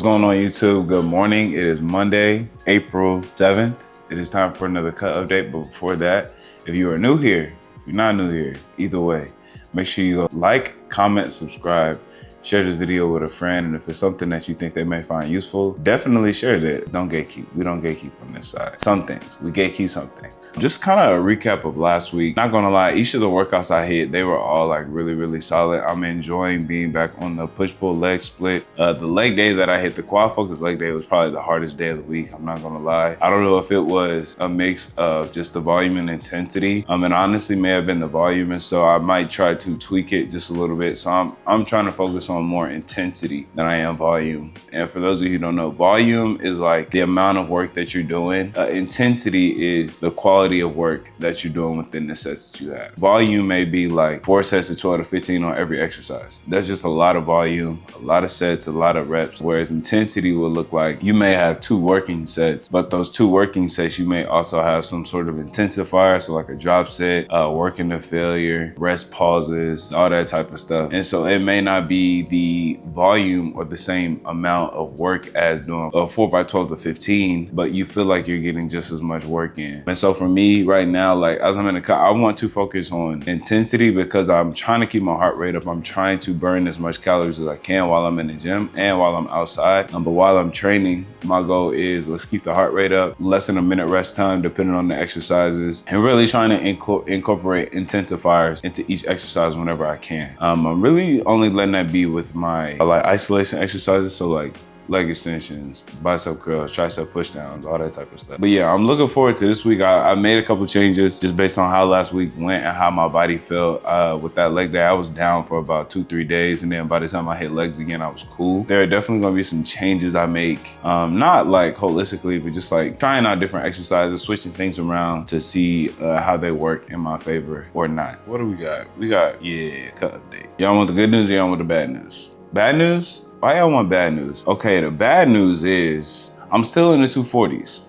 going on YouTube? Good morning. It is Monday, April 7th. It is time for another cut update. But before that, if you are new here, if you're not new here, either way, make sure you go like, comment, subscribe, share this video with a friend. And if it's something that you think they may find useful, definitely share it. Don't gatekeep. We don't gatekeep on this side. Some things, we gatekeep some things. Just kind of a recap of last week. Not gonna lie, each of the workouts I hit, they were all like really solid. I'm enjoying being back on the push-pull leg split. The leg day that I hit, the quad focus leg day, was probably the hardest day of the week. I'm not gonna lie. I don't know if it was a mix of just the volume and intensity. And honestly may have been the volume. And so I might try to tweak it just a little bit. So I'm trying to focus on more intensity than I am volume. And for those of you who don't know, volume is like the amount of work that you're doing. Intensity is the quality of work that you're doing within the sets that you have. Volume may be like 4 sets of 12 to 15 on every exercise. That's just a lot of volume, a lot of sets, a lot of reps. Whereas intensity will look like you may have 2 working sets, but those 2 working sets, you may also have some sort of intensifier. So like a drop set, working to failure, rest pauses, all that type of stuff. And so it may not be the volume or the same amount of work as doing a 4x12 to 15, but you feel like you're getting just as much work in. And so for me right now, like as I'm in the cut, I want to focus on intensity because I'm trying to keep my heart rate up. I'm trying to burn as much calories as I can while I'm in the gym and while I'm outside. But while I'm training, my goal is let's keep the heart rate up, less than a minute rest time depending on the exercises, and really trying to incorporate intensifiers into each exercise whenever I can. I'm really only letting that be with my like isolation exercises, so like leg extensions, bicep curls, tricep push downs, all that type of stuff. But yeah, I'm looking forward to this week. I made a couple changes just based on how last week went and how my body felt. With that leg day, I was down for about 2-3 days, and then by the time I hit legs again, I was cool. There are definitely gonna be some changes I make, not like holistically, but just like trying out different exercises, switching things around to see how they work in my favor or not. What do we got? We got, yeah, cut update. Y'all want the good news or y'all want the bad news? Bad news? Why y'all want bad news? Okay, the bad news is I'm still in the 240s.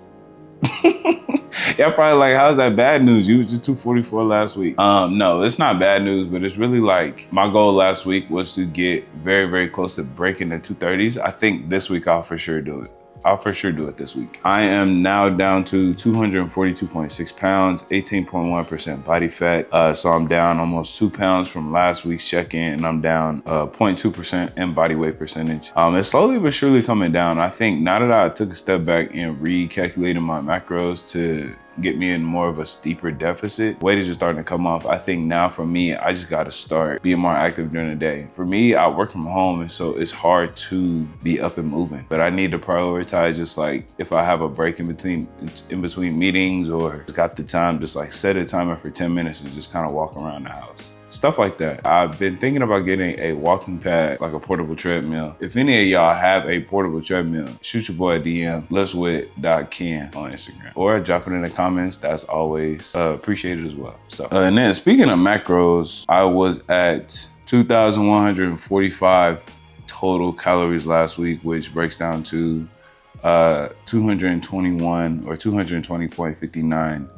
Y'all probably like, how's that bad news? You was just 244 last week. No, it's not bad news, but it's really like my goal last week was to get very close to breaking the 230s. I think this week I'll for sure do it. I'll for sure do it this week. I am now down to 242.6 pounds, 18.1% body fat. So I'm down almost 2 pounds from last week's check-in, and I'm down 0.2% in body weight percentage. It's slowly but surely coming down. I think now that I took a step back and recalculated my macros to get me in more of a steeper deficit, weight is just starting to come off. I think now for me, I just got to start being more active during the day. For me, I work from home, and so it's hard to be up and moving, but I need to prioritize just like if I have a break in between meetings or got the time, just like set a timer for 10 minutes and just kind of walk around the house. Stuff like that. I've been thinking about getting a walking pad, like a portable treadmill. If any of y'all have a portable treadmill, shoot your boy a DM, letswit.ken on Instagram, or drop it in the comments. That's always appreciated as well. So, and then speaking of macros, I was at 2,145 total calories last week, which breaks down to 221 or 220.59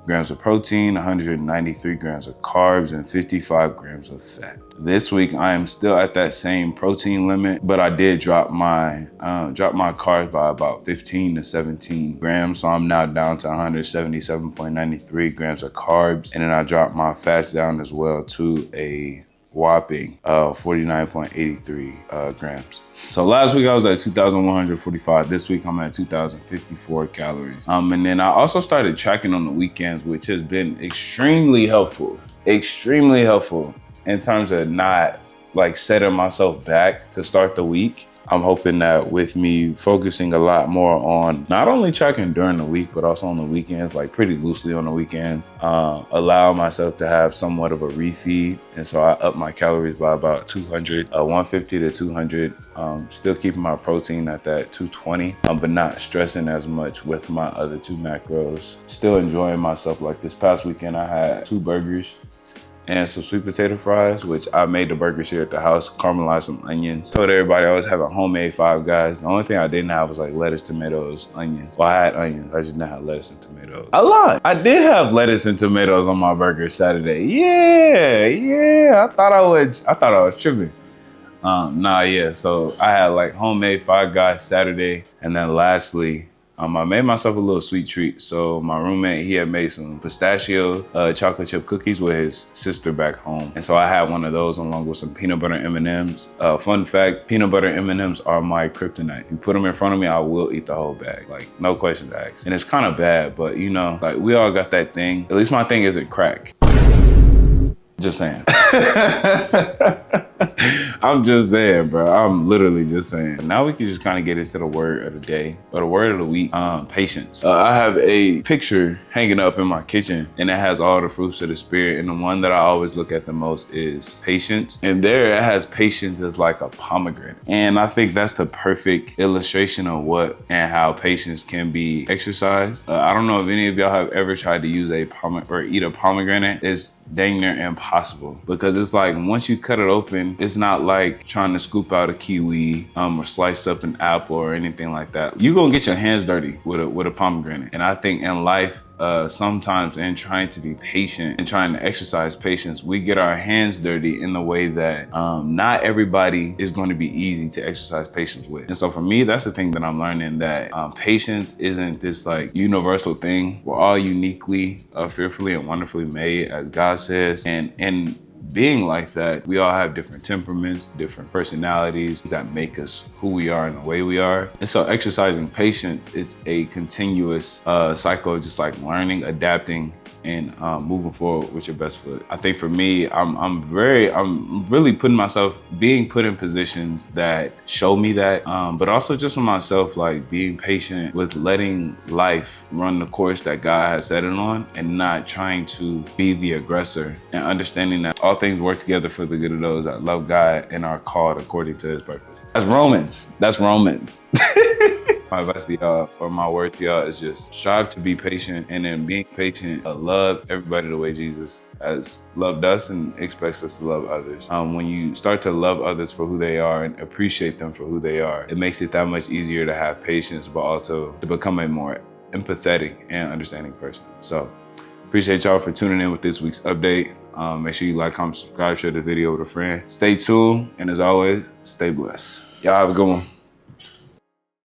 grams of protein, 193 grams of carbs, and 55 grams of fat. This week, I am still at that same protein limit, but I did drop my carbs by about 15 to 17 grams. So I'm now down to 177.93 grams of carbs. And then I dropped my fats down as well to a whopping 49.83 grams. So last week I was at 2,145. This week I'm at 2,054 calories. And then I also started tracking on the weekends, which has been extremely helpful in terms of not like setting myself back to start the week. I'm hoping that with me focusing a lot more on not only tracking during the week, but also on the weekends, like pretty loosely on the weekends, allow myself to have somewhat of a refeed. And so I up my calories by about 200, 150 to 200, still keeping my protein at that 220, but not stressing as much with my other 2 macros. Still enjoying myself. Like this past weekend, I had 2 burgers and some sweet potato fries, which I made the burgers here at the house, caramelized some onions. Told everybody I was having homemade Five Guys. The only thing I didn't have was like lettuce, tomatoes, onions. Well, I had onions, I just didn't have lettuce and tomatoes. I lied. I did have lettuce and tomatoes on my burger Saturday. Yeah, I thought I was tripping. Yeah. So I had like homemade Five Guys Saturday, and then lastly, I made myself a little sweet treat. So my roommate, he had made some pistachio chocolate chip cookies with his sister back home, and so I had one of those along with some peanut butter M&Ms. Fun fact: peanut butter M&Ms are my kryptonite. If you put them in front of me, I will eat the whole bag, like no questions asked. And it's kind of bad, but you know, like we all got that thing. At least my thing isn't crack. Just saying. I'm just saying, bro. I'm literally just saying. Now we can just kind of get into the word of the day or the word of the week. Patience. I have a picture hanging up in my kitchen, and it has all the fruits of the spirit. And the one that I always look at the most is patience. And there it has patience as like a pomegranate. And I think that's the perfect illustration of what and how patience can be exercised. I don't know if any of y'all have ever tried to use a pomegranate or eat a pomegranate. It's dang near impossible, because it's like once you cut it open, it's not like trying to scoop out a kiwi or slice up an apple or anything like that. You're gonna get your hands dirty with a pomegranate. And I think in life, sometimes in trying to be patient and trying to exercise patience, we get our hands dirty in the way that not everybody is going to be easy to exercise patience with. And so for me, that's the thing that I'm learning, that patience isn't this like universal thing. We're all uniquely, fearfully and wonderfully made, as God says. And being like that, we all have different temperaments, different personalities that make us who we are and the way we are. And so exercising patience, it's a continuous cycle of just like learning, adapting, and moving forward with your best foot. I think for me, I'm really putting myself, being put in positions that show me that, but also just for myself, like being patient with letting life run the course that God has set it on, and not trying to be the aggressor, and understanding that all things work together for the good of those that love God and are called according to his purpose. That's Romans. That's Romans. My advice to y'all, or my word to y'all, is just strive to be patient, and in being patient, love everybody the way Jesus has loved us and expects us to love others. When you start to love others for who they are and appreciate them for who they are, it makes it that much easier to have patience, but also to become a more empathetic and understanding person. So appreciate y'all for tuning in with this week's update. Make sure you like, comment, subscribe, share the video with a friend. Stay tuned, and as always, stay blessed. Y'all have a good one.